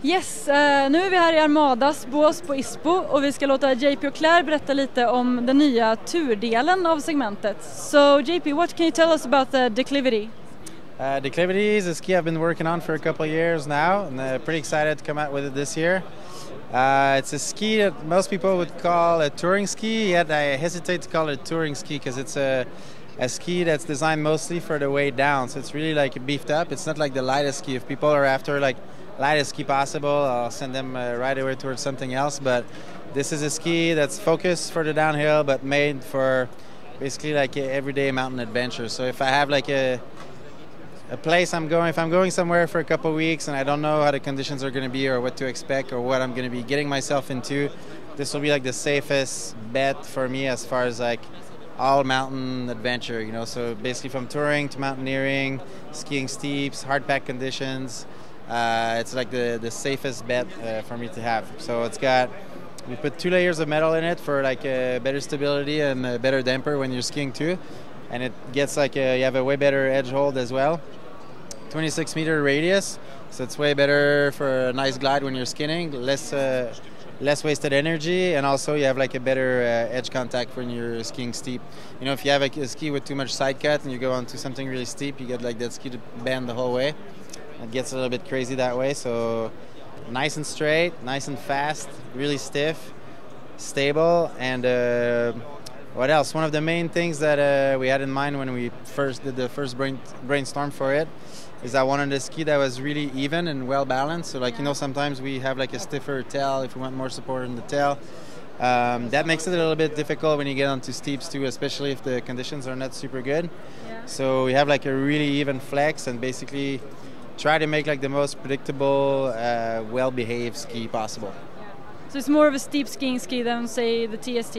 Yes, nu är vi här i Armadas bås på ISPO och vi ska låta JP Auclair berätta lite om den nya turdelen av segmentet. So JP, what can you tell us about the Declivity? Declivity is a ski I've been working on for a couple of years now, and pretty excited to come out with it this year. It's a ski that most people would call a touring ski, yet I hesitate to call it a touring ski because it's a ski that's designed mostly for the way down, so it's really like beefed up. It's not like the lightest ski. If people are after like lightest ski possible, I'll send them right away towards something else, but this is a ski that's focused for the downhill but made for basically like a everyday mountain adventure. So if I have like a place I'm going, if I'm going somewhere for a couple of weeks and I don't know how the conditions are going to be or what to expect or what I'm going to be getting myself into, this will be like the safest bet for me as far as like all mountain adventure, you know. So basically from touring to mountaineering, skiing steeps, hard pack conditions, it's like the safest bet for me to have. So it's got, we put 2 layers of metal in it for like better stability and a better damper when you're skiing too, and it gets like you have a way better edge hold as well. 26-meter radius, so it's way better for a nice glide when you're skinning, less wasted energy, and also you have like a better edge contact when you're skiing steep. You know, if you have like a ski with too much side cut and you go onto something really steep, you get like that ski to bend the whole way. It gets a little bit crazy that way, so nice and straight, nice and fast, really stiff, stable, and what else? One of the main things that we had in mind when we first did the first brainstorm for it is I wanted a ski that was really even and well balanced. So like, you know, sometimes we have like a stiffer tail if we want more support in the tail. That makes it a little bit difficult when you get onto steeps too, especially if the conditions are not super good. Yeah. So we have like a really even flex and basically try to make like the most predictable, well-behaved ski possible. Yeah. So it's more of a steep skiing ski than say the TST?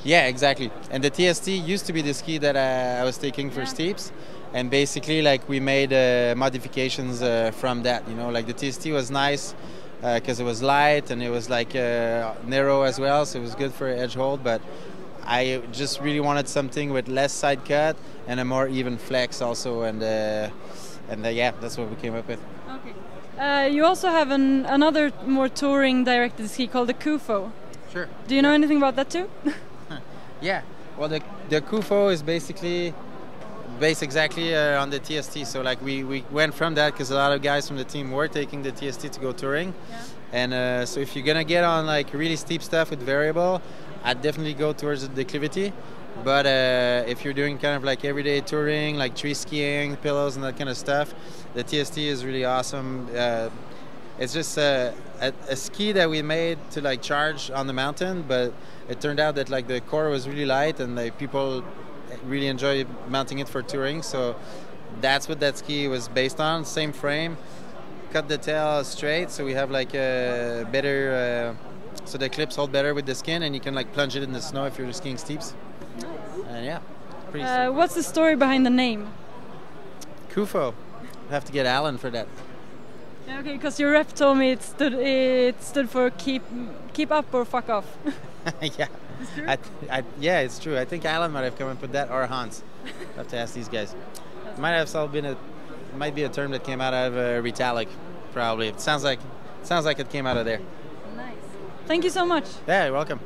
Yeah, exactly. And the TST used to be the ski that I was taking for steeps. And basically like we made modifications from that, you know, like the TST was nice because it was light and it was like narrow as well, so it was good for edge hold, but I just really wanted something with less side cut and a more even flex also, and yeah, that's what we came up with. Okay. You also have another more touring directed ski called the KUFO. Sure. Do you know anything about that too? Yeah, well the KUFO is basically based exactly on the TST, so like we went from that because a lot of guys from the team were taking the TST to go touring. Yeah. And so if you're gonna get on like really steep stuff with variable, I'd definitely go towards the Declivity. But if you're doing kind of like everyday touring, like tree skiing, pillows and that kind of stuff, the TST is really awesome. It's just a ski that we made to like charge on the mountain, but it turned out that like the core was really light and like people really enjoy mounting it for touring, so that's what that ski was based on. Same frame, cut the tail straight, so we have like a better, so the clips hold better with the skin, and you can like plunge it in the snow if you're skiing steeps. And yeah, pretty what's the story behind the name? KUFO. I have to get Alan for that. Okay, because your rep told me it stood for keep up or fuck off. Yeah. It's true? Yeah, it's true. I think Alan might have come up with that, or Hans. I have to ask these guys. It might have been might be a term that came out of Retallic, probably. It sounds like it came out of there. Nice. Thank you so much. Yeah, you're welcome.